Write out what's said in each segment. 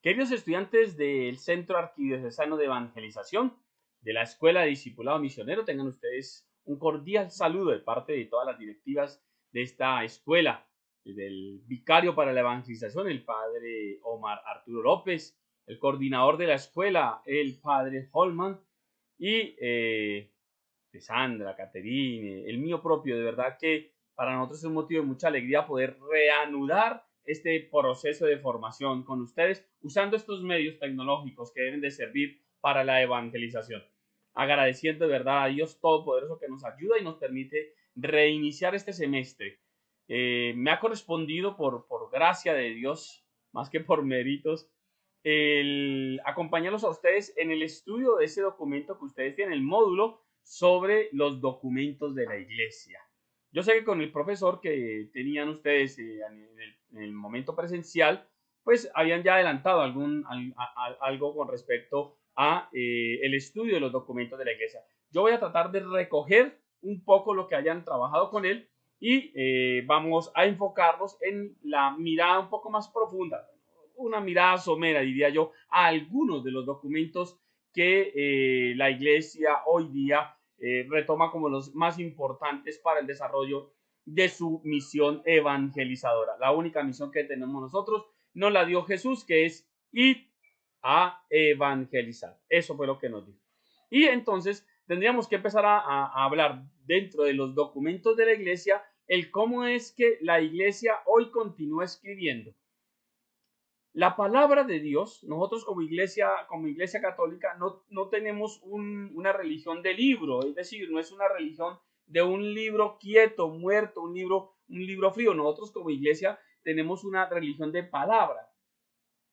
Queridos estudiantes del Centro Arquidiocesano de Evangelización de la Escuela de Discipulado Misionero, tengan ustedes un cordial saludo de parte de todas las directivas de esta escuela, del vicario para la evangelización, el padre Omar Arturo López, el coordinador de la escuela, el padre Holman, y de Sandra, Caterine, el mío propio. De verdad que para nosotros es un motivo de mucha alegría poder reanudar este proceso de formación con ustedes usando estos medios tecnológicos que deben de servir para la evangelización. Agradeciendo de verdad a Dios Todopoderoso que nos ayuda y nos permite reiniciar este semestre. Me ha correspondido por gracia de Dios, más que por méritos, el acompañarlos a ustedes en el estudio de ese documento que ustedes tienen, el módulo sobre los documentos de la iglesia. Yo sé que con el profesor que tenían ustedes en el momento presencial, pues habían ya adelantado algo con respecto a el estudio de los documentos de la iglesia. Yo voy a tratar de recoger un poco lo que hayan trabajado con él y vamos a enfocarnos en la mirada un poco más profunda, una mirada somera, diría yo, a algunos de los documentos que la iglesia hoy día retoma como los más importantes para el desarrollo de su misión evangelizadora. La única misión que tenemos nosotros nos la dio Jesús, que es ir a evangelizar. Eso fue lo que nos dijo. Y entonces tendríamos que empezar a hablar dentro de los documentos de la iglesia el cómo es que la iglesia hoy continúa escribiendo. La palabra de Dios, nosotros como iglesia católica, no tenemos una religión de libro, es decir, no es una religión de un libro quieto, muerto, un libro frío. Nosotros como iglesia tenemos una religión de palabra.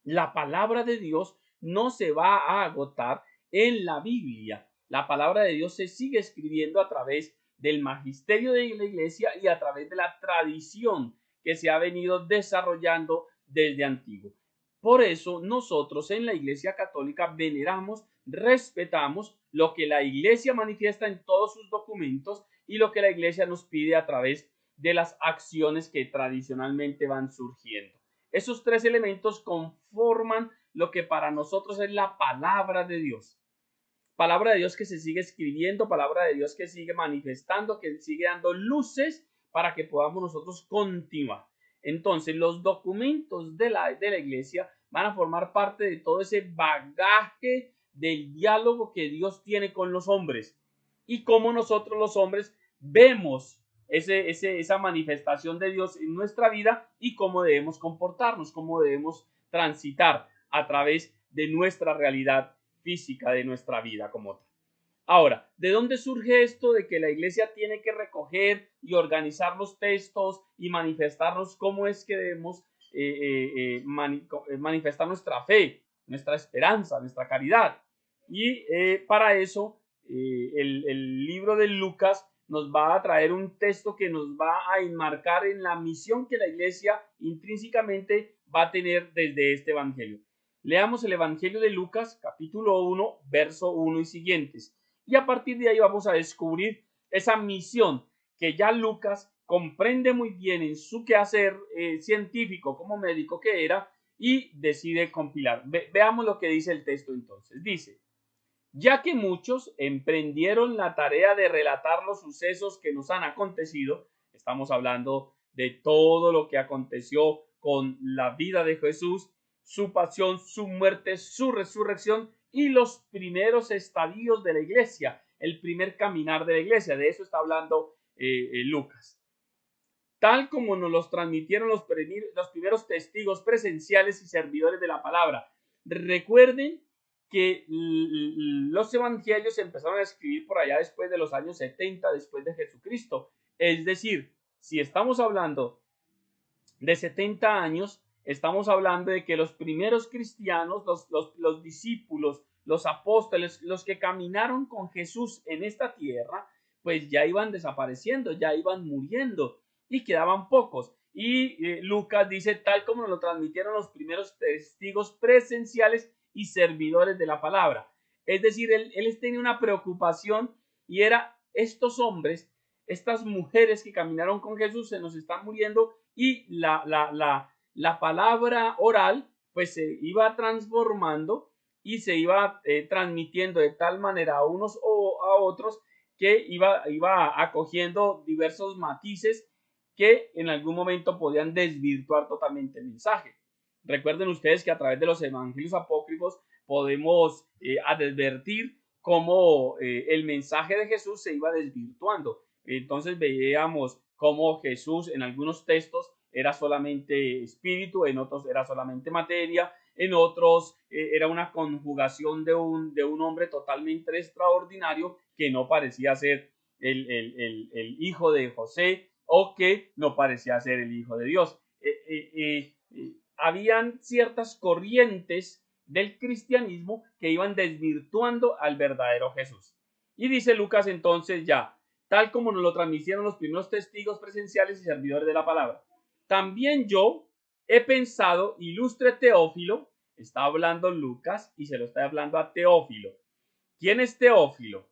La palabra de Dios no se va a agotar en la Biblia. La palabra de Dios se sigue escribiendo a través del magisterio de la iglesia y a través de la tradición que se ha venido desarrollando desde antiguo. Por eso nosotros en la Iglesia Católica veneramos, respetamos lo que la Iglesia manifiesta en todos sus documentos y lo que la Iglesia nos pide a través de las acciones que tradicionalmente van surgiendo. Esos tres elementos conforman lo que para nosotros es la palabra de Dios. Palabra de Dios que se sigue escribiendo, palabra de Dios que sigue manifestando, que sigue dando luces para que podamos nosotros continuar. Entonces, los documentos de la iglesia van a formar parte de todo ese bagaje del diálogo que Dios tiene con los hombres y cómo nosotros los hombres vemos esa manifestación de Dios en nuestra vida y cómo debemos comportarnos, cómo debemos transitar a través de nuestra realidad física, de nuestra vida como tal. Ahora, ¿de dónde surge esto de que la iglesia tiene que recoger y organizar los textos y manifestarnos cómo es que debemos manifestar nuestra fe, nuestra esperanza, nuestra caridad? Y para eso, el libro de Lucas nos va a traer un texto que nos va a enmarcar en la misión que la iglesia intrínsecamente va a tener desde este evangelio. Leamos el evangelio de Lucas, capítulo 1, verso 1 y siguientes. Y a partir de ahí vamos a descubrir esa misión que ya Lucas comprende muy bien en su quehacer científico como médico que era y decide compilar. Veamos lo que dice el texto entonces. Dice: ya que muchos emprendieron la tarea de relatar los sucesos que nos han acontecido, estamos hablando de todo lo que aconteció con la vida de Jesús, su pasión, su muerte, su resurrección y los primeros estadios de la iglesia, el primer caminar de la iglesia. De eso está hablando Lucas. Tal como nos los transmitieron los primeros testigos presenciales y servidores de la palabra. Recuerden que los evangelios se empezaron a escribir por allá después de los años 70 después de Jesucristo. Es decir, si estamos hablando de 70 años, estamos hablando de que los primeros cristianos, los discípulos, los apóstoles, los que caminaron con Jesús en esta tierra, pues ya iban desapareciendo, ya iban muriendo y quedaban pocos. Y Lucas dice, tal como nos lo transmitieron los primeros testigos presenciales y servidores de la palabra. Es decir, él tenía una preocupación y era estos hombres, estas mujeres que caminaron con Jesús se nos están muriendo y la palabra oral pues se iba transformando y se iba transmitiendo de tal manera a unos o a otros que iba acogiendo diversos matices que en algún momento podían desvirtuar totalmente el mensaje. Recuerden ustedes que a través de los evangelios apócrifos podemos advertir cómo el mensaje de Jesús se iba desvirtuando. Entonces veíamos cómo Jesús en algunos textos era solamente espíritu, en otros era solamente materia, en otros era una conjugación de un hombre totalmente extraordinario que no parecía ser el hijo de José o que no parecía ser el hijo de Dios. Habían ciertas corrientes del cristianismo que iban desvirtuando al verdadero Jesús. Y dice Lucas entonces ya, tal como nos lo transmitieron los primeros testigos presenciales y servidores de la palabra. También yo he pensado, ilustre Teófilo, está hablando Lucas y se lo está hablando a Teófilo. ¿Quién es Teófilo?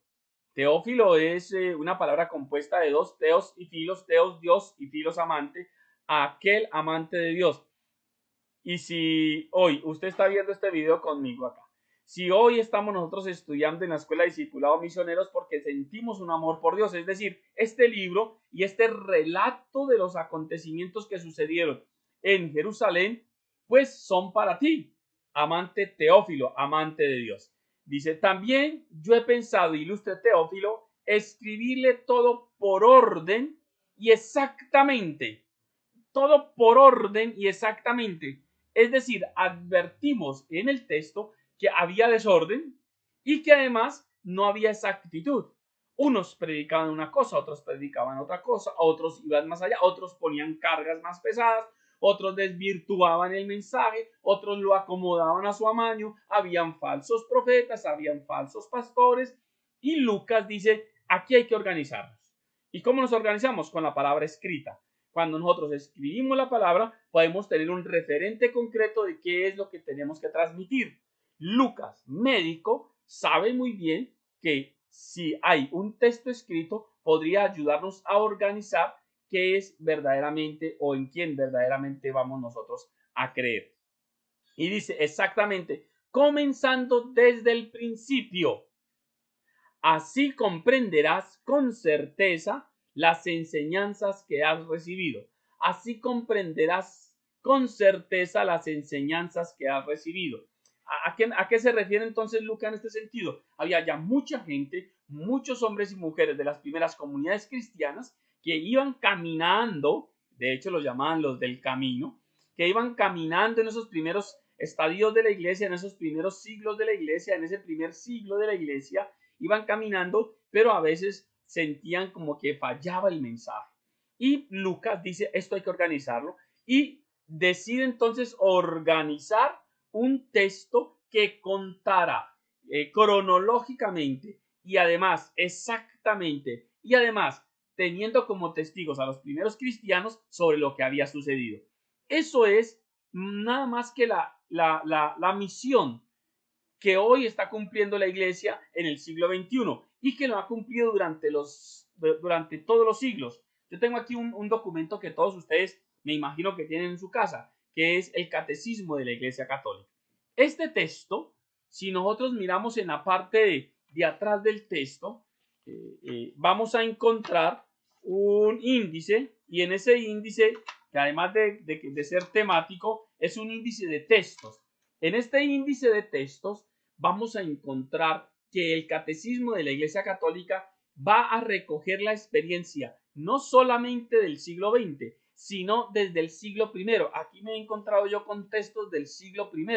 Teófilo es una palabra compuesta de dos, teos y filos, teos Dios y filos amante, aquel amante de Dios. Y si hoy usted está viendo este video conmigo acá, si hoy estamos nosotros estudiando en la Escuela de Discipulado Misioneros porque sentimos un amor por Dios, es decir, este libro y este relato de los acontecimientos que sucedieron en Jerusalén, pues son para ti, amante Teófilo, amante de Dios. Dice, también yo he pensado, ilustre Teófilo, escribirle todo por orden y exactamente, todo por orden y exactamente. Es decir, advertimos en el texto que había desorden y que además no había exactitud. Unos predicaban una cosa, otros predicaban otra cosa, otros iban más allá, otros ponían cargas más pesadas, otros desvirtuaban el mensaje, otros lo acomodaban a su amaño, habían falsos profetas, habían falsos pastores, y Lucas dice, aquí hay que organizarnos. ¿Y cómo nos organizamos? Con la palabra escrita. Cuando nosotros escribimos la palabra, podemos tener un referente concreto de qué es lo que tenemos que transmitir. Lucas, médico, sabe muy bien que si hay un texto escrito, podría ayudarnos a organizar qué es verdaderamente o en quién verdaderamente vamos nosotros a creer. Y dice exactamente, comenzando desde el principio. Así comprenderás con certeza las enseñanzas que has recibido. Así comprenderás con certeza las enseñanzas que has recibido. ¿A qué se refiere entonces Lucas en este sentido? Había ya mucha gente, muchos hombres y mujeres de las primeras comunidades cristianas que iban caminando, de hecho los llamaban los del camino, que iban caminando en esos primeros estadios de la iglesia, en esos primeros siglos de la iglesia, en ese primer siglo de la iglesia, iban caminando, pero a veces sentían como que fallaba el mensaje. Y Lucas dice, esto hay que organizarlo, y decide entonces organizar un texto que contara cronológicamente y además exactamente, y además teniendo como testigos a los primeros cristianos sobre lo que había sucedido. Eso es nada más que la misión que hoy está cumpliendo la iglesia en el siglo XXI y que lo ha cumplido durante todos los siglos. Yo tengo aquí un documento que todos ustedes me imagino que tienen en su casa, que es el Catecismo de la Iglesia Católica. Este texto, si nosotros miramos en la parte de atrás del texto, vamos a encontrar un índice, y en ese índice, que además de ser temático, es un índice de textos. En este índice de textos vamos a encontrar que el Catecismo de la Iglesia Católica va a recoger la experiencia no solamente del siglo XX, sino desde el siglo I. Aquí me he encontrado yo con textos del siglo I.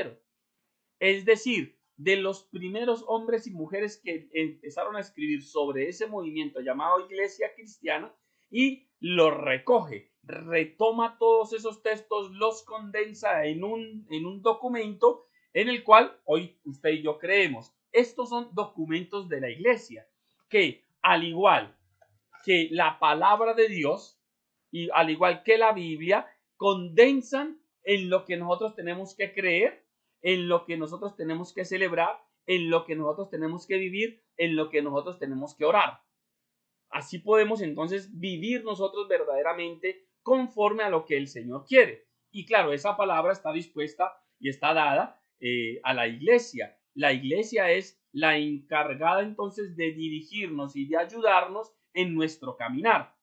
Es decir, de los primeros hombres y mujeres que empezaron a escribir sobre ese movimiento llamado Iglesia Cristiana, y lo recoge, retoma todos esos textos, los condensa en un documento en el cual hoy usted y yo creemos. Estos son documentos de la Iglesia que, al igual que la palabra de Dios y al igual que la Biblia, condensan en lo que nosotros tenemos que creer, en lo que nosotros tenemos que celebrar, en lo que nosotros tenemos que vivir, en lo que nosotros tenemos que orar. Así podemos entonces vivir nosotros verdaderamente conforme a lo que el Señor quiere. Y claro, esa palabra está dispuesta y está dada a la iglesia. La iglesia es la encargada entonces de dirigirnos y de ayudarnos en nuestro caminar.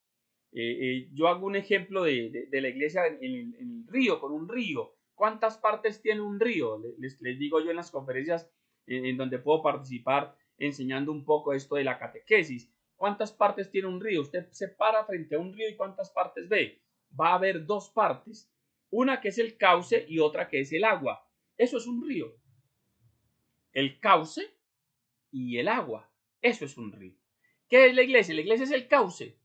Yo hago un ejemplo de la iglesia en el río, con un río. ¿Cuántas partes tiene un río? Les digo yo en las conferencias en donde puedo participar enseñando un poco esto de la catequesis. ¿Cuántas partes tiene un río? Usted se para frente a un río y ¿cuántas partes ve? Va a haber dos partes. Una que es el cauce y otra que es el agua. Eso es un río. El cauce y el agua. Eso es un río. ¿Qué es la iglesia? La iglesia es el cauce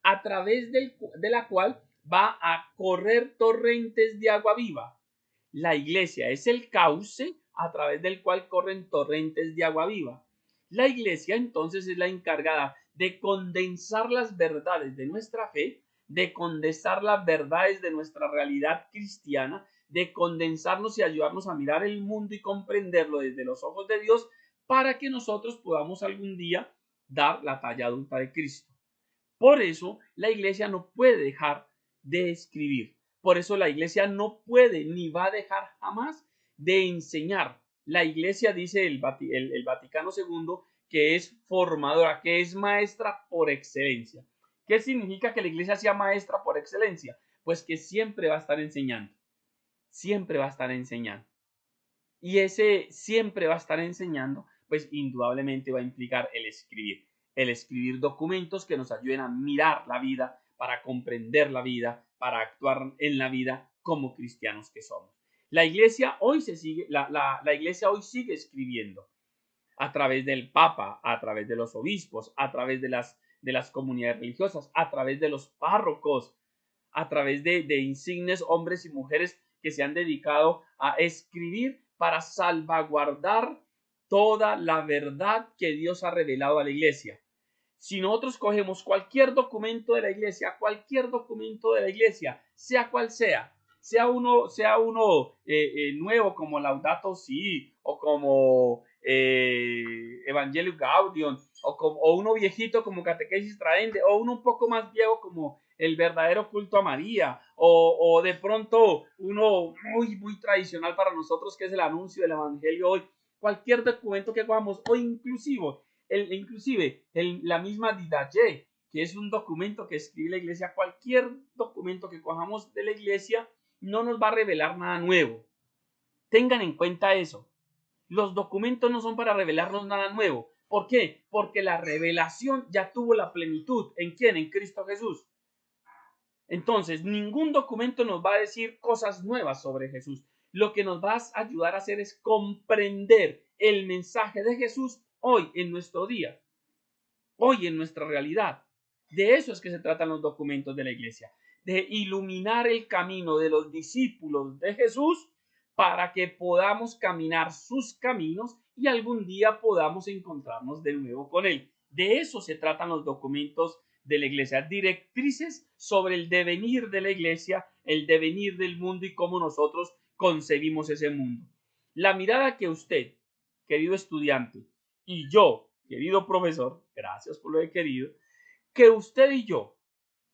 a través de la cual va a correr torrentes de agua viva. La iglesia es el cauce a través del cual corren torrentes de agua viva. La iglesia entonces es la encargada de condensar las verdades de nuestra fe, de condensar las verdades de nuestra realidad cristiana, de condensarnos y ayudarnos a mirar el mundo y comprenderlo desde los ojos de Dios para que nosotros podamos algún día dar la talla adulta de Cristo. Por eso la iglesia no puede dejar de escribir. Por eso la iglesia no puede ni va a dejar jamás de enseñar. La iglesia, dice el Vaticano II, que es formadora, que es maestra por excelencia. ¿Qué significa que la iglesia sea maestra por excelencia? Pues que siempre va a estar enseñando. Siempre va a estar enseñando. Y ese siempre va a estar enseñando, pues indudablemente va a implicar el escribir documentos que nos ayuden a mirar la vida, para comprender la vida, para actuar en la vida como cristianos que somos. La iglesia hoy la iglesia hoy sigue escribiendo a través del Papa, a través de los obispos, a través de las comunidades religiosas, a través de los párrocos, a través de insignes hombres y mujeres que se han dedicado a escribir para salvaguardar toda la verdad que Dios ha revelado a la iglesia. Si nosotros cogemos cualquier documento de la iglesia, sea cual sea uno nuevo como Laudato Si, o como Evangelio Gaudium, o uno viejito como Catequesis Traende, o uno un poco más viejo como el verdadero culto a María, o de pronto uno muy tradicional para nosotros que es el anuncio del Evangelio hoy. Cualquier documento que cojamos, o inclusive la misma Didache, que es un documento que escribe la iglesia, cualquier documento que cojamos de la iglesia no nos va a revelar nada nuevo. Tengan en cuenta eso. Los documentos no son para revelarnos nada nuevo. ¿Por qué? Porque la revelación ya tuvo la plenitud. ¿En quién? En Cristo Jesús. Entonces, ningún documento nos va a decir cosas nuevas sobre Jesús. Lo que nos va a ayudar a hacer es comprender el mensaje de Jesús hoy en nuestro día, hoy en nuestra realidad. De eso es que se tratan los documentos de la iglesia, de iluminar el camino de los discípulos de Jesús para que podamos caminar sus caminos y algún día podamos encontrarnos de nuevo con Él. De eso se tratan los documentos de la iglesia, directrices sobre el devenir de la iglesia, el devenir del mundo y cómo nosotros concebimos ese mundo. La mirada que usted, querido estudiante, y yo, querido profesor, gracias por lo de querido, que usted y yo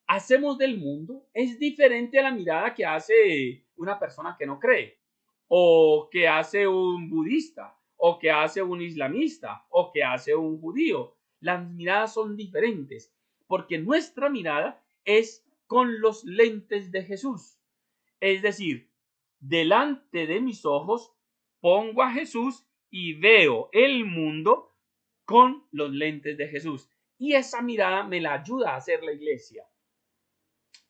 hacemos del mundo es diferente a la mirada que hace una persona que no cree, o que hace un budista, o que hace un islamista, o que hace un judío. Las miradas son diferentes, porque nuestra mirada es con los lentes de Jesús. Es decir, delante de mis ojos pongo a Jesús y veo el mundo con los lentes de Jesús. Y esa mirada me la ayuda a hacer la iglesia,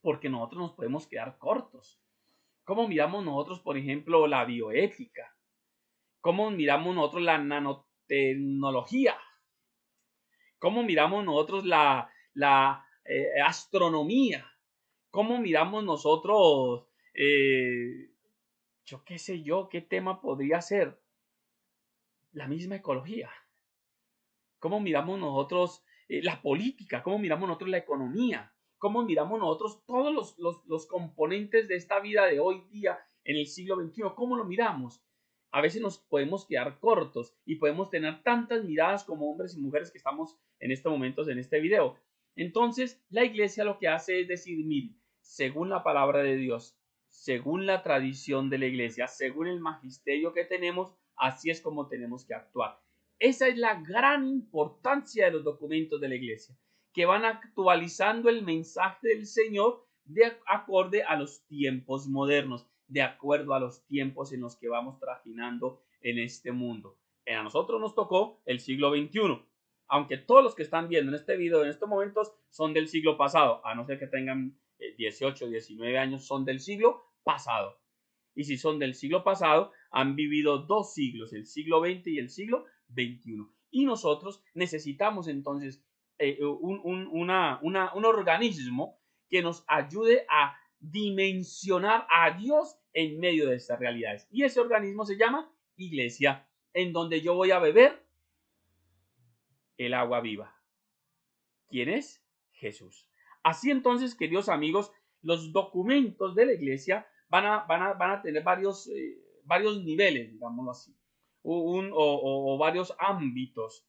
porque nosotros nos podemos quedar cortos. ¿Cómo miramos nosotros, por ejemplo, la bioética? ¿Cómo miramos nosotros la nanotecnología? ¿Cómo miramos nosotros la astronomía? ¿Cómo miramos nosotros, yo qué sé yo, qué tema podría ser? La misma ecología. ¿Cómo miramos nosotros la política? ¿Cómo miramos nosotros la economía? ¿Cómo miramos nosotros todos los componentes de esta vida de hoy día en el siglo XXI? ¿Cómo lo miramos? A veces nos podemos quedar cortos y podemos tener tantas miradas como hombres y mujeres que estamos en estos momentos en este video. Entonces, la iglesia lo que hace es decir, mire, según la palabra de Dios, según la tradición de la iglesia, según el magisterio que tenemos, así es como tenemos que actuar. Esa es la gran importancia de los documentos de la iglesia, que van actualizando el mensaje del Señor de acorde a los tiempos modernos, de acuerdo a los tiempos en los que vamos trajinando en este mundo. A nosotros nos tocó el siglo XXI, aunque todos los que están viendo en este video en estos momentos son del siglo pasado, a no ser que tengan 18, 19 años, son del siglo pasado. Y si son del siglo pasado, han vivido dos siglos, el siglo XX y el siglo XXI. Y nosotros necesitamos entonces un organismo que nos ayude a dimensionar a Dios en medio de estas realidades. Y ese organismo se llama iglesia, en donde yo voy a beber el agua viva. ¿Quién es? Jesús. Así entonces, queridos amigos, los documentos de la iglesia van a tener varios niveles, digámoslo así, o varios ámbitos,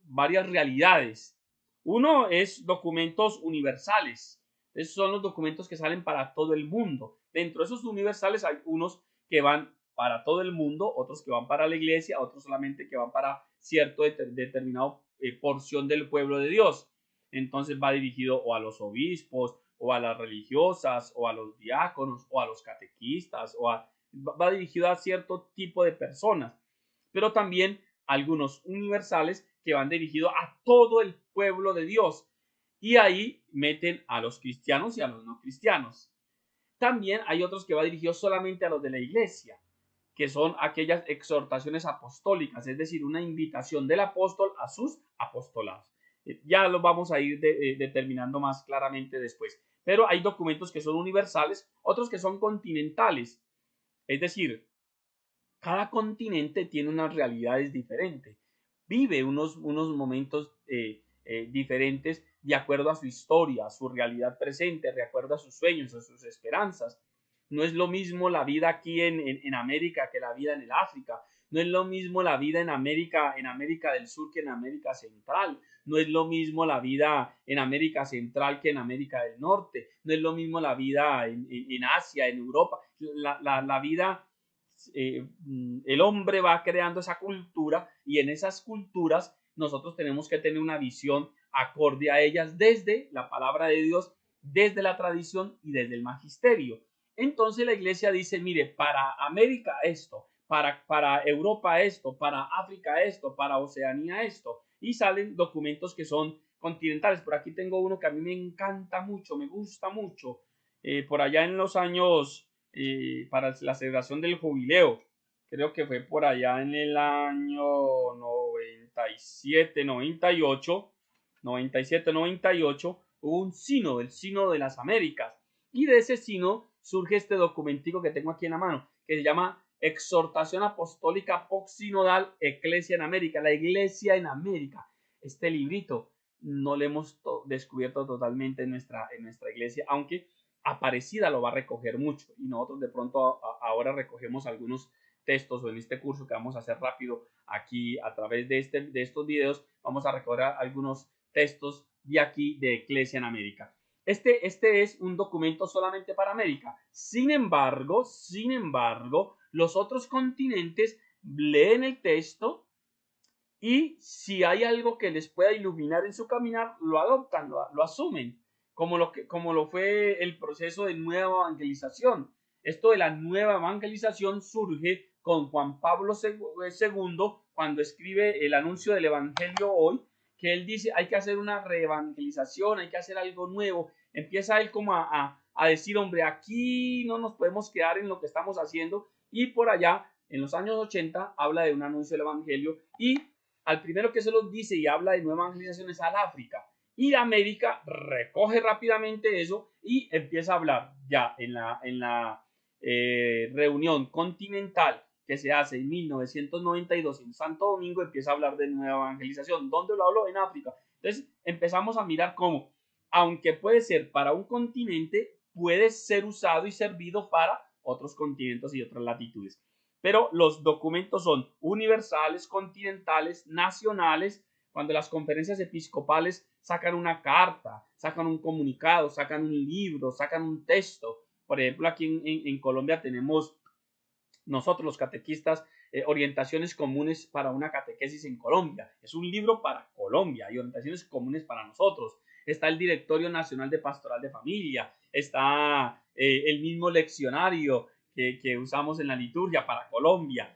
varias realidades. Uno es documentos universales. Esos son los documentos que salen para todo el mundo. Dentro de esos universales hay unos que van para todo el mundo, otros que van para la iglesia, otros solamente que van para cierto determinado porción del pueblo de Dios. Entonces va dirigido o a los obispos, o a las religiosas, o a los diáconos, o a los catequistas, va dirigido a cierto tipo de personas, pero también algunos universales que van dirigidos a todo el pueblo de Dios, y ahí meten a los cristianos y a los no cristianos. También hay otros que va dirigidos solamente a los de la iglesia, que son aquellas exhortaciones apostólicas, es decir, una invitación del apóstol a sus apostolados. Ya lo vamos a ir determinando más claramente después. Pero hay documentos que son universales, otros que son continentales. Es decir, cada continente tiene unas realidades diferentes, vive unos momentos diferentes de acuerdo a su historia, a su realidad presente, de acuerdo a sus sueños, a sus esperanzas. No es lo mismo la vida aquí en América que la vida en el África. No es lo mismo la vida en América del Sur que en América Central. No es lo mismo la vida en América Central que en América del Norte. No es lo mismo la vida en Asia, en Europa. La vida, el hombre va creando esa cultura, y en esas culturas nosotros tenemos que tener una visión acorde a ellas desde la palabra de Dios, desde la tradición y desde el magisterio. Entonces la iglesia dice, mire, para América esto, para Europa esto, para África esto, para Oceanía esto, y salen documentos que son continentales. Por aquí tengo uno que a mí me encanta mucho, me gusta mucho, por allá en los años, para la celebración del jubileo, creo que fue por allá en el año 97, 98, 97, 98, hubo un sínodo, el sínodo de las Américas, y de ese sínodo surge este documentico que tengo aquí en la mano, que se llama Exhortación Apostólica Post-Sinodal Ecclesia en América, la Iglesia en América. Este librito no lo hemos descubierto totalmente en nuestra iglesia, aunque Aparecida lo va a recoger mucho, y nosotros de pronto ahora recogemos algunos textos, o en este curso que vamos a hacer rápido aquí a través de estos videos, vamos a recoger algunos textos de aquí de Ecclesia en América. Este es un documento solamente para América. Sin embargo, los otros continentes leen el texto, y si hay algo que les pueda iluminar en su caminar, lo adoptan, lo asumen, como lo fue el proceso de nueva evangelización. Esto de la nueva evangelización surge con Juan Pablo II, cuando escribe el anuncio del Evangelio hoy, que él dice, hay que hacer una reevangelización, hay que hacer algo nuevo. Empieza él como a decir, hombre, aquí no nos podemos quedar en lo que estamos haciendo, y por allá, en los años 80, habla de un anuncio del Evangelio, y al primero que se los dice y habla de nueva evangelización es al África. Y América recoge rápidamente eso y empieza a hablar ya en la reunión continental que se hace en 1992 en Santo Domingo. Empieza a hablar de nueva evangelización. ¿Dónde lo habló? En África. Entonces empezamos a mirar cómo, aunque puede ser para un continente, puede ser usado y servido para otros continentes y otras latitudes. Pero los documentos son universales, continentales, nacionales. Cuando las conferencias episcopales sacan una carta, sacan un comunicado, sacan un libro, sacan un texto, Por ejemplo, aquí en Colombia tenemos nosotros los catequistas, orientaciones comunes para una catequesis en Colombia. Es un libro para Colombia y orientaciones comunes para nosotros. Está el Directorio Nacional de Pastoral de Familia, está el mismo leccionario que usamos en la liturgia para Colombia.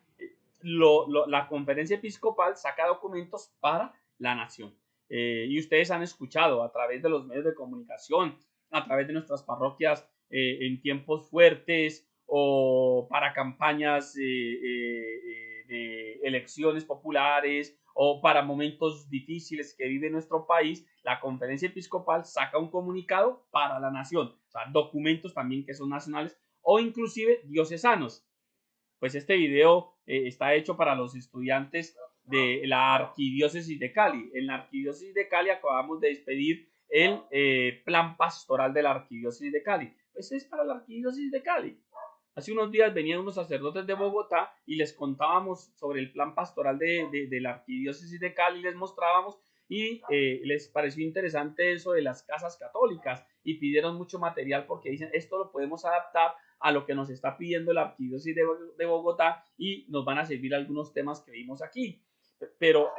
La conferencia episcopal saca documentos para la nación. Y ustedes han escuchado a través de los medios de comunicación, a través de nuestras parroquias en tiempos fuertes o para campañas de elecciones populares o para momentos difíciles que vive nuestro país, la conferencia episcopal saca un comunicado para la nación, o sea, documentos también que son nacionales o inclusive diocesanos. Pues este video está hecho para los estudiantes de la Arquidiócesis de Cali. En la Arquidiócesis de Cali acabamos de despedir el plan pastoral de la Arquidiócesis de Cali. Pues es para la Arquidiócesis de Cali. Hace unos días venían unos sacerdotes de Bogotá y les contábamos sobre el plan pastoral de la Arquidiócesis de Cali, les mostrábamos y les pareció interesante eso de las casas católicas y pidieron mucho material porque dicen esto lo podemos adaptar a lo que nos está pidiendo la Arquidiócesis de Bogotá y nos van a servir algunos temas que vimos aquí. Pero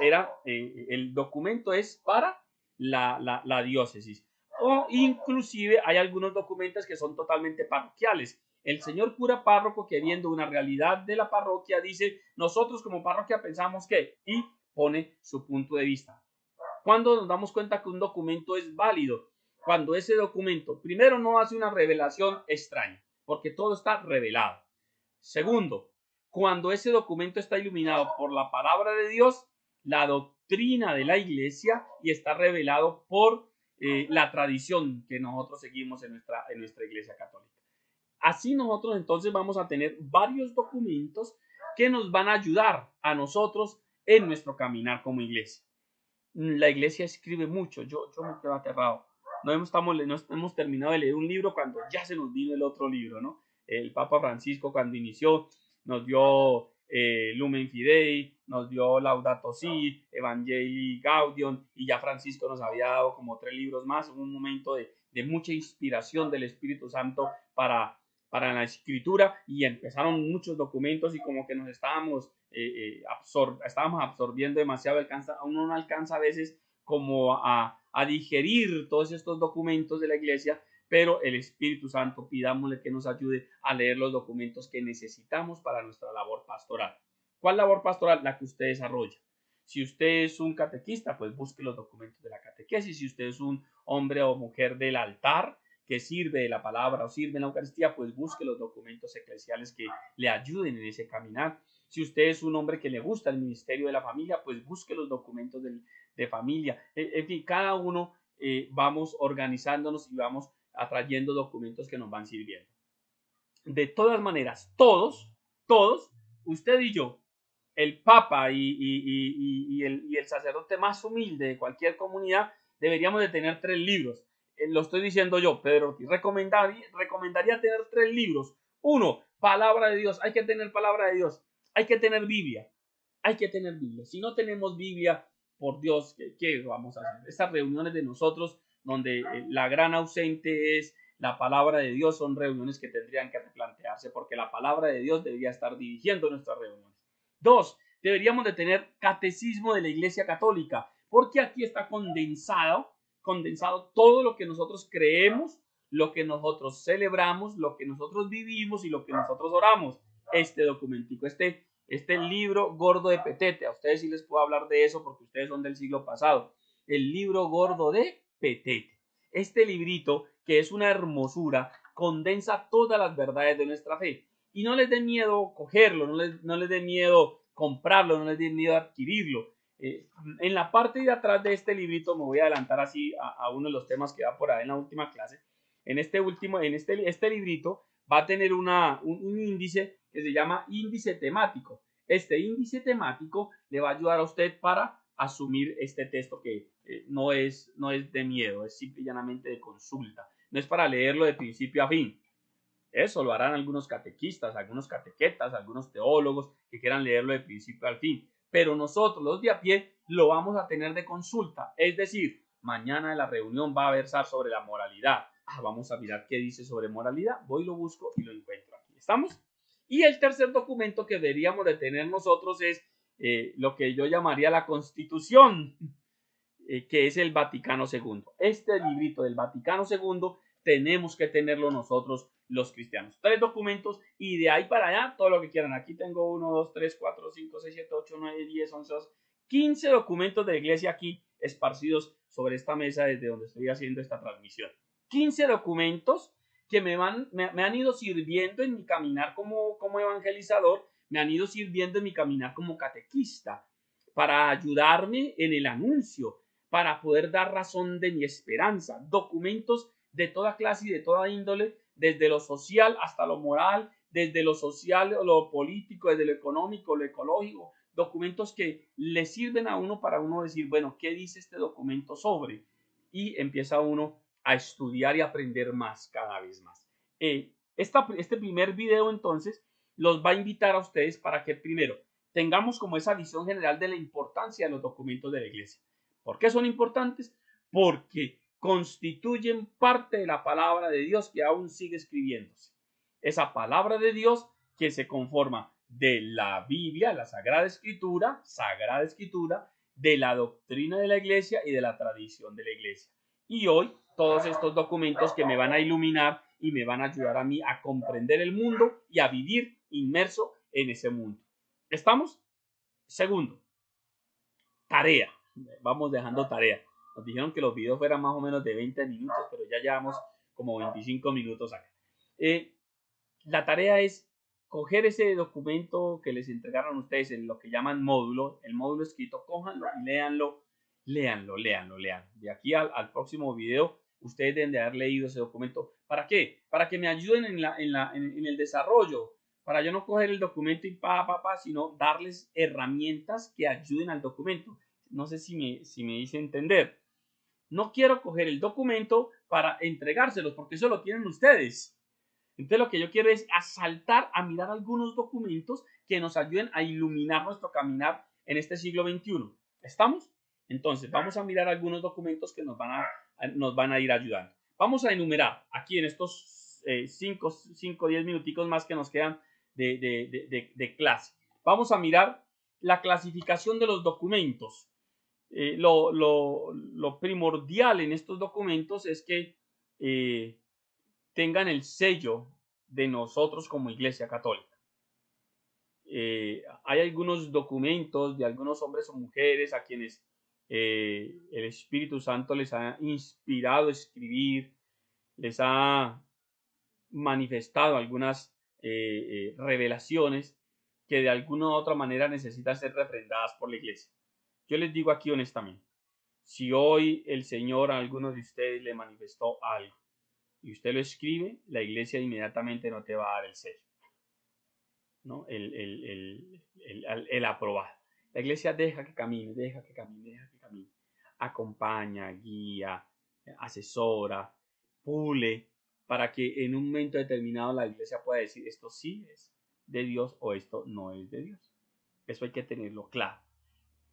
el documento es para la diócesis. O inclusive hay algunos documentos que son totalmente parroquiales. El señor cura párroco que viendo una realidad de la parroquia dice, nosotros como parroquia pensamos que, y pone su punto de vista. ¿Cuándo nos damos cuenta que un documento es válido? Cuando ese documento, primero, no hace una revelación extraña, porque todo está revelado. Segundo, cuando ese documento está iluminado por la palabra de Dios, la doctrina de la iglesia y está revelado por la tradición que nosotros seguimos en nuestra iglesia católica. Así nosotros entonces vamos a tener varios documentos que nos van a ayudar a nosotros en nuestro caminar como iglesia. La iglesia escribe mucho, yo me quedo aterrado. No hemos terminado de leer un libro cuando ya se nos vino el otro libro, ¿no? El Papa Francisco cuando inició nos dio Lumen Fidei, nos dio Laudato Si, Evangelii Gaudium y ya Francisco nos había dado como 3 libros más, un momento de mucha inspiración del Espíritu Santo para la escritura y empezaron muchos documentos y como que nos estábamos absorbiendo demasiado, uno no alcanza a veces como a digerir todos estos documentos de la iglesia, pero el Espíritu Santo pidámosle que nos ayude a leer los documentos que necesitamos para nuestra labor pastoral. ¿Cuál labor pastoral? La que usted desarrolla. Si usted es un catequista, pues busque los documentos de la catequesis. Si usted es un hombre o mujer del altar, que sirve de la palabra o sirve en la Eucaristía, pues busque los documentos eclesiales que le ayuden en ese caminar. Si usted es un hombre que le gusta el ministerio de la familia, pues busque los documentos de familia. En fin, cada uno vamos organizándonos y vamos atrayendo documentos que nos van sirviendo. De todas maneras, todos, usted y yo, el Papa y el sacerdote más humilde de cualquier comunidad, deberíamos de tener 3 libros. Lo estoy diciendo yo, Pedro, recomendaría tener 3 libros. 1, palabra de Dios. Hay que tener palabra de Dios. Hay que tener Biblia. Hay que tener Biblia. Si no tenemos Biblia, por Dios, ¿qué vamos a hacer? Estas reuniones de nosotros, donde la gran ausente es la palabra de Dios, son reuniones que tendrían que replantearse, porque la palabra de Dios debería estar dirigiendo nuestras reuniones. 2, deberíamos de tener catecismo de la Iglesia Católica, porque aquí está condensado todo lo que nosotros creemos, lo que nosotros celebramos, lo que nosotros vivimos y lo que nosotros oramos. Este documentico, este libro gordo de Petete, a ustedes sí les puedo hablar de eso porque ustedes son del siglo pasado. El libro gordo de Petete. Este librito, que es una hermosura, condensa todas las verdades de nuestra fe. Y no les dé miedo cogerlo, no les dé miedo comprarlo, no les dé miedo adquirirlo. En la parte de atrás de este librito, me voy a adelantar así a uno de los temas que va por ahí en la última clase. Este librito va a tener un índice que se llama índice temático. Este índice temático le va a ayudar a usted para asumir este texto que no es de miedo, es simple y llanamente de consulta. No es para leerlo de principio a fin. Eso lo harán algunos catequistas, algunos catequetas, algunos teólogos que quieran leerlo de principio al fin. Pero nosotros, los de a pie, lo vamos a tener de consulta. Es decir, mañana en la reunión va a versar sobre la moralidad. vamos a mirar qué dice sobre moralidad. Voy, lo busco y lo encuentro aquí. ¿Estamos? Y el tercer documento que deberíamos de tener nosotros es lo que yo llamaría la Constitución, que es el Vaticano II. Este librito del Vaticano II tenemos que tenerlo nosotros los cristianos. 3 documentos y de ahí para allá todo lo que quieran. Aquí tengo 1, 2, 3, 4, 5, 6, 7, 8, 9, 10, 11, 12, 15 documentos de la iglesia aquí esparcidos sobre esta mesa desde donde estoy haciendo esta transmisión. 15 documentos que me han ido sirviendo en mi caminar como evangelizador, me han ido sirviendo en mi caminar como catequista, para ayudarme en el anuncio, para poder dar razón de mi esperanza. Documentos de toda clase y de toda índole, desde lo social hasta lo moral, desde lo social o lo político, desde lo económico, lo ecológico, documentos que le sirven a uno para uno decir, bueno, ¿qué dice este documento sobre? Y empieza uno a estudiar y aprender más cada vez más. Este primer video entonces los va a invitar a ustedes para que primero tengamos como esa visión general de la importancia de los documentos de la iglesia. ¿Por qué son importantes? Porque constituyen parte de la palabra de Dios que aún sigue escribiéndose. Esa palabra de Dios que se conforma de la Biblia, la Sagrada Escritura, de la doctrina de la iglesia y de la tradición de la iglesia. Y hoy todos estos documentos que me van a iluminar y me van a ayudar a mí a comprender el mundo y a vivir inmerso en ese mundo. ¿Estamos? Segundo, tarea. Vamos dejando tarea. Nos dijeron que los videos fueran más o menos de 20 minutos, pero ya llevamos como 25 minutos acá. La tarea es coger ese documento que les entregaron a ustedes en lo que llaman módulo, el módulo escrito, cójanlo y léanlo. De aquí al próximo video, ustedes deben de haber leído ese documento. ¿Para qué? Para que me ayuden en el desarrollo, para yo no coger el documento y sino darles herramientas que ayuden al documento. No sé si me hice entender. No quiero coger el documento para entregárselos, porque eso lo tienen ustedes. Entonces lo que yo quiero es saltar a mirar algunos documentos que nos ayuden a iluminar nuestro caminar en este siglo XXI. ¿Estamos? Entonces vamos a mirar algunos documentos que nos van a ir ayudando. Vamos a enumerar aquí en estos 5 o 10 minuticos más que nos quedan de clase. Vamos a mirar la clasificación de los documentos. Lo primordial en estos documentos es que tengan el sello de nosotros como Iglesia Católica. Hay algunos documentos de algunos hombres o mujeres a quienes el Espíritu Santo les ha inspirado a escribir, les ha manifestado algunas revelaciones que de alguna u otra manera necesitan ser refrendadas por la Iglesia. Yo les digo aquí honestamente, si hoy el Señor a alguno de ustedes le manifestó algo y usted lo escribe, la iglesia inmediatamente no te va a dar el sello, ¿no? El aprobado. La iglesia deja que camine. Acompaña, guía, asesora, pule, para que en un momento determinado la iglesia pueda decir esto sí es de Dios o esto no es de Dios. Eso hay que tenerlo claro.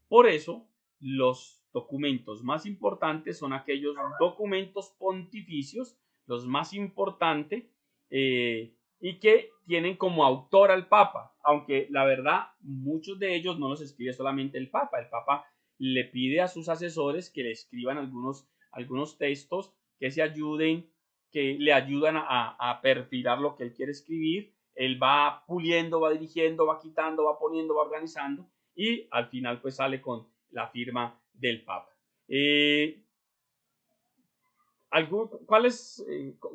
Por eso, los documentos más importantes son aquellos documentos pontificios, los más importantes, y que tienen como autor al Papa, aunque la verdad muchos de ellos no los escribe solamente el Papa. El Papa le pide a sus asesores que le escriban algunos textos que le ayudan a perfilar lo que él quiere escribir. Él va puliendo, va dirigiendo, va quitando, va poniendo, va organizando y al final pues sale con la firma del Papa.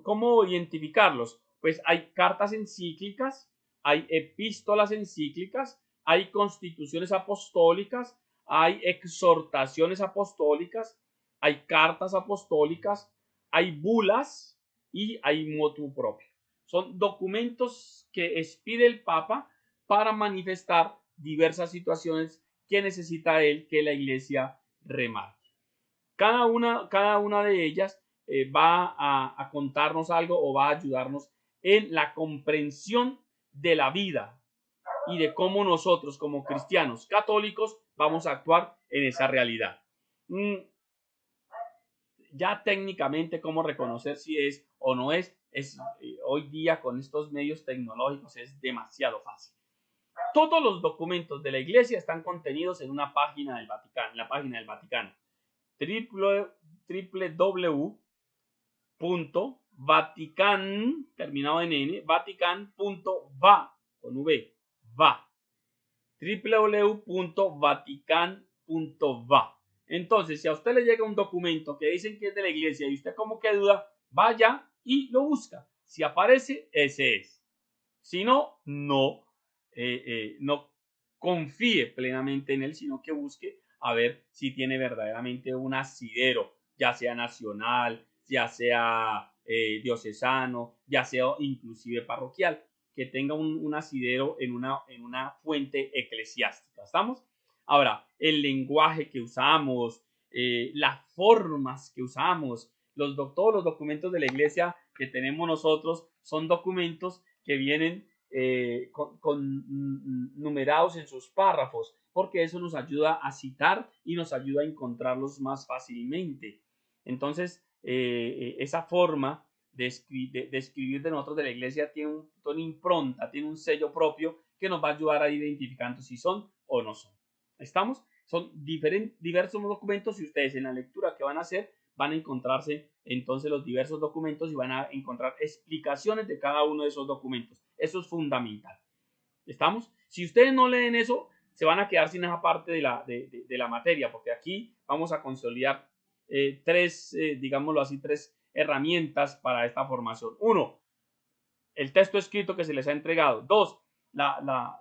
¿Cómo identificarlos? Pues hay cartas encíclicas, hay epístolas encíclicas, hay constituciones apostólicas, hay exhortaciones apostólicas, hay cartas apostólicas, hay bulas y hay motu propio. Son documentos que expide el Papa para manifestar diversas situaciones que necesita él que la iglesia remarque. Cada una de ellas va a contarnos algo o va a ayudarnos en la comprensión de la vida y de cómo nosotros como cristianos católicos vamos a actuar en esa realidad. Ya técnicamente cómo reconocer si es o no es hoy día con estos medios tecnológicos es demasiado fácil. Todos los documentos de la Iglesia están contenidos en una página del Vaticano, en la página del Vaticano, www.vatican, terminado en n, vatican.va, con v, va, www.vatican.va. Entonces, si a usted le llega un documento que dicen que es de la Iglesia y usted como que duda, vaya y lo busca. Si aparece, ese es. Si no, no confíe plenamente en él, sino que busque a ver si tiene verdaderamente un asidero, ya sea nacional, ya sea diocesano, ya sea inclusive parroquial, que tenga un asidero en una fuente eclesiástica. ¿Estamos? Ahora, el lenguaje que usamos, las formas que usamos, todos los documentos de la iglesia que tenemos nosotros son documentos que vienen numerados en sus párrafos, porque eso nos ayuda a citar y nos ayuda a encontrarlos más fácilmente. Entonces, esa forma de escribir de nosotros de la iglesia tiene una impronta, tiene un sello propio que nos va a ayudar a ir identificando si son o no son. ¿Estamos? Son diversos documentos y ustedes en la lectura que van a hacer van a encontrarse entonces los diversos documentos y van a encontrar explicaciones de cada uno de esos documentos. Eso es fundamental. ¿Estamos? Si ustedes no leen eso, se van a quedar sin esa parte de la materia, porque aquí vamos a consolidar digámoslo así, tres herramientas para esta formación. Uno, el texto escrito que se les ha entregado. Dos, la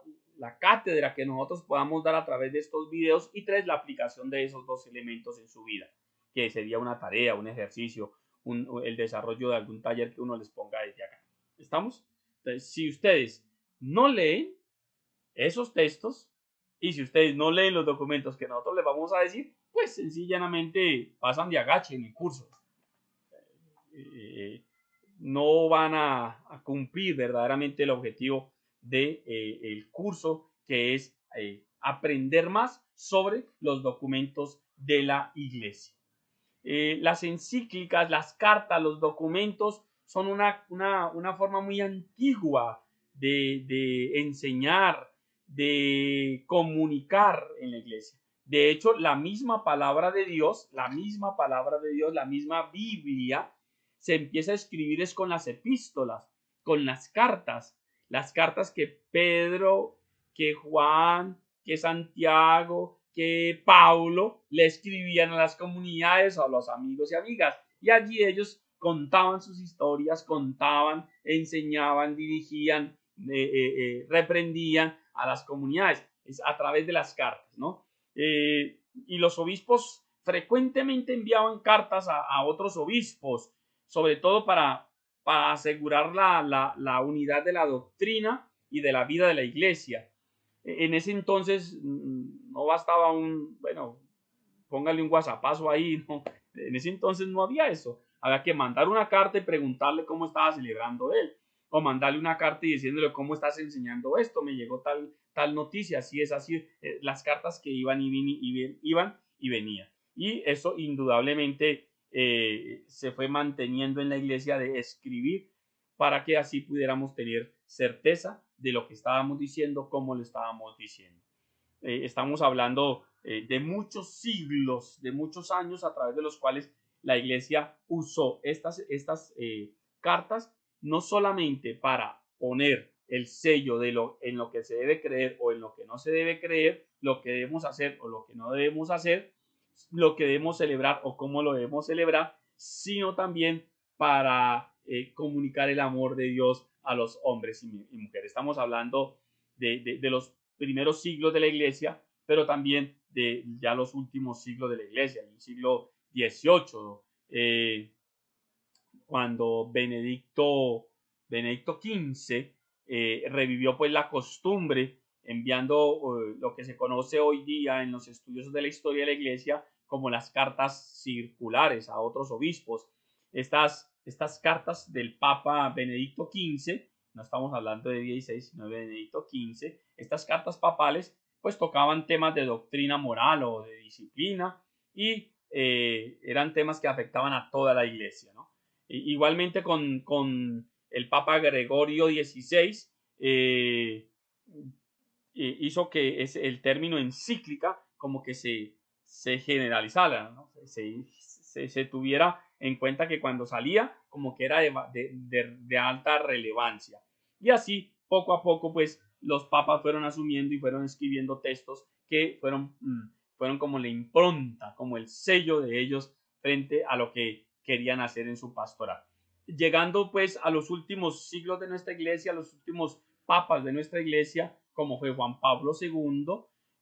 cátedra que nosotros podamos dar a través de estos videos. Y tres, la aplicación de esos dos elementos en su vida, que sería una tarea, un ejercicio, el desarrollo de algún taller que uno les ponga desde acá. ¿Estamos? Entonces, si ustedes no leen esos textos y si ustedes no leen los documentos que nosotros les vamos a decir, pues sencillamente pasan de agache en el curso. No van a cumplir verdaderamente el objetivo del curso, que es aprender más sobre los documentos de la iglesia. Las encíclicas, las cartas, los documentos son una forma muy antigua de enseñar, de comunicar en la iglesia. De hecho, la misma palabra de Dios, la misma Biblia, se empieza a escribir es con las epístolas, con las cartas que Pedro, que Juan, que Santiago, que Pablo le escribían a las comunidades o a los amigos y amigas, y allí ellos contaban sus historias, contaban, enseñaban, dirigían, reprendían a las comunidades, es a través de las cartas, ¿no? Y los obispos frecuentemente enviaban cartas a otros obispos, sobre todo para asegurar la unidad de la doctrina y de la vida de la iglesia. En ese entonces no bastaba póngale un whatsappazo ahí, ¿no? En ese entonces no había eso. Había que mandar una carta y preguntarle cómo estaba celebrando él, o mandarle una carta y diciéndole cómo estás enseñando esto, me llegó tal noticia, así es, así, las cartas que iban y venían. Y eso indudablemente se fue manteniendo en la iglesia de escribir para que así pudiéramos tener certeza de lo que estábamos diciendo, cómo lo estábamos diciendo. Estamos hablando de muchos siglos, de muchos años a través de los cuales la iglesia usó estas cartas no solamente para poner el sello en lo que se debe creer o en lo que no se debe creer, lo que debemos hacer o lo que no debemos hacer, lo que debemos celebrar o cómo lo debemos celebrar, sino también para comunicar el amor de Dios a los hombres y mujeres. Estamos hablando de los primeros siglos de la iglesia, pero también de ya los últimos siglos de la iglesia, en el siglo XVIII, cuando Benedicto XV revivió pues la costumbre enviando lo que se conoce hoy día en los estudios de la historia de la iglesia como las cartas circulares a otros obispos. Estas cartas del Papa Benedicto XV, no estamos hablando de 16, sino de Benedicto XV, estas cartas papales pues tocaban temas de doctrina moral o de disciplina y eran temas que afectaban a toda la iglesia, ¿no? Igualmente con el Papa Gregorio XVI, hizo que el término encíclica como que se generalizara, ¿no? Se tuviera en cuenta que cuando salía como que era de alta relevancia. Y así, poco a poco, pues los papas fueron asumiendo y fueron escribiendo textos que fueron como la impronta, como el sello de ellos frente a lo que querían hacer en su pastoral. Llegando pues a los últimos siglos de nuestra iglesia, a los últimos papas de nuestra iglesia, como fue Juan Pablo II,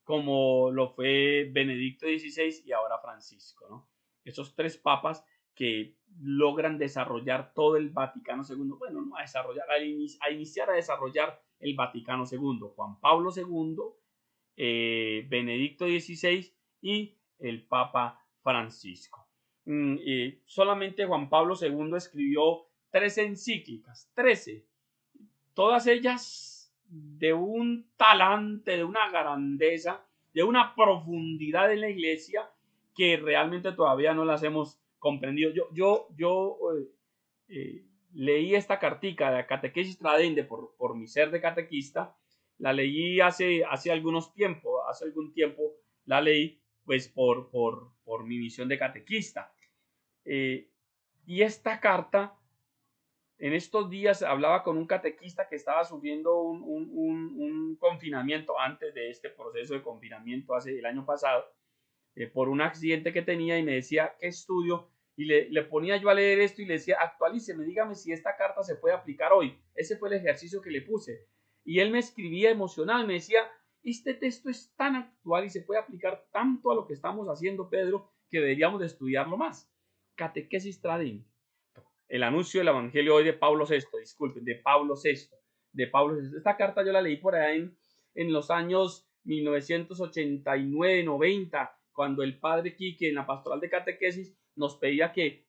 como lo fue Benedicto XVI y ahora Francisco, ¿no? Esos tres papas que logran desarrollar todo el Vaticano II, bueno, no a desarrollar, a iniciar a desarrollar el Vaticano II, Juan Pablo II, Benedicto XVI y el Papa Francisco. Solamente Juan Pablo II escribió 13 encíclicas, 13, todas ellas de un talante, de una grandeza, de una profundidad en la iglesia que realmente todavía no las hemos comprendido. Leí esta cartica de Catequesis Tradense por mi ser de catequista, la leí hace algún tiempo la leí pues por mi misión de catequista. Y esta carta, en estos días hablaba con un catequista que estaba sufriendo un confinamiento antes de este proceso de confinamiento el año pasado, por un accidente que tenía, y me decía, ¿qué estudio? Y le ponía yo a leer esto y le decía, actualíceme, dígame si esta carta se puede aplicar hoy. Ese fue el ejercicio que le puse. Y él me escribía emocional, me decía, este texto es tan actual y se puede aplicar tanto a lo que estamos haciendo, Pedro, que deberíamos de estudiarlo más. Catequesis Tradense. El anuncio del Evangelio hoy de Pablo VI, disculpen, de Pablo VI. Esta carta yo la leí por allá en los años 1989-90, cuando el padre Quique en la pastoral de catequesis nos pedía que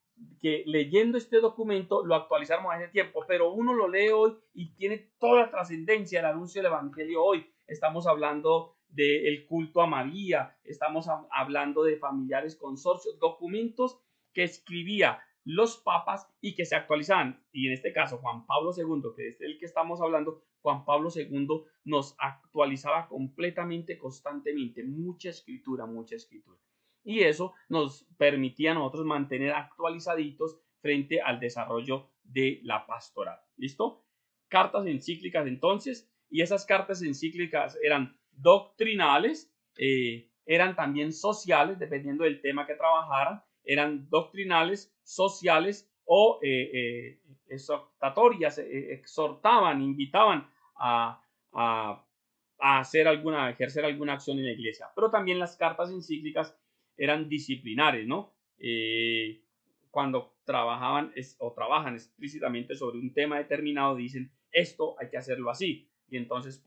leyendo este documento lo actualizáramos a ese tiempo, pero uno lo lee hoy y tiene toda la trascendencia el anuncio del Evangelio hoy. Estamos hablando del culto a María, estamos hablando de familiares consorcios, documentos que escribía los papas y que se actualizaban. Y en este caso, Juan Pablo II, que es el que estamos hablando, Juan Pablo II nos actualizaba completamente, constantemente, mucha escritura. Y eso nos permitía a nosotros mantener actualizaditos frente al desarrollo de la pastoral. ¿Listo? Cartas encíclicas entonces, y esas cartas encíclicas eran doctrinales, eran también sociales, dependiendo del tema que trabajaran, eran doctrinales, sociales o exhortatorias, exhortaban, invitaban a ejercer alguna acción en la iglesia. Pero también las cartas encíclicas eran disciplinares, ¿no? Cuando trabajan explícitamente sobre un tema determinado, dicen, esto hay que hacerlo así. Y entonces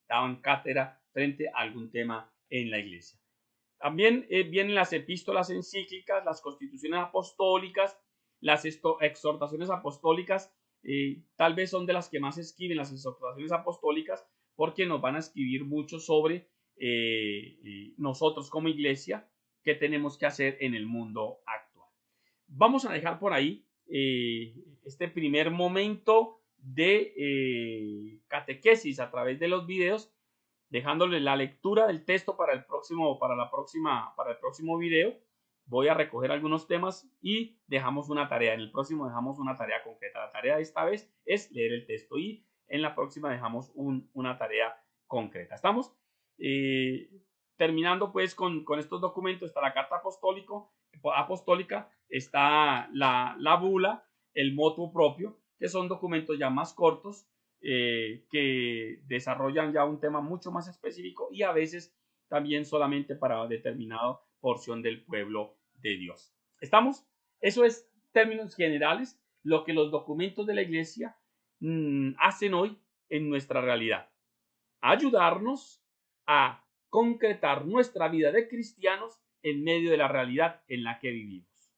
daban cátedra frente a algún tema en la iglesia. También vienen las epístolas encíclicas, las constituciones apostólicas, las exhortaciones apostólicas, tal vez son de las que más escriben las exhortaciones apostólicas, porque nos van a escribir mucho sobre nosotros como iglesia, qué tenemos que hacer en el mundo actual. Vamos a dejar por ahí este primer momento de catequesis a través de los videos, dejándole la lectura del texto para el próximo video. Voy a recoger algunos temas y dejamos una tarea. En el próximo dejamos una tarea concreta. La tarea de esta vez es leer el texto y en la próxima dejamos una tarea concreta. ¿Estamos? Terminando pues con estos documentos, está la carta apostólica, está la bula, el motu propio, que son documentos ya más cortos, que desarrollan ya un tema mucho más específico y a veces también solamente para determinada porción del pueblo de Dios. ¿Estamos? Eso es, términos generales, lo que los documentos de la iglesia hacen hoy en nuestra realidad. Ayudarnos a concretar nuestra vida de cristianos en medio de la realidad en la que vivimos.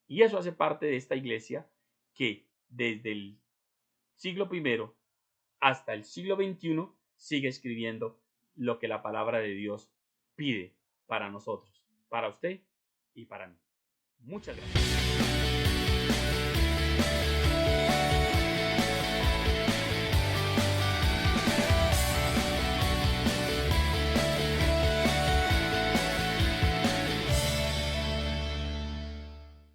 Y eso hace parte de esta iglesia que desde el siglo I hasta el siglo XXI sigue escribiendo lo que la palabra de Dios pide para nosotros, para usted y para mí. Muchas gracias.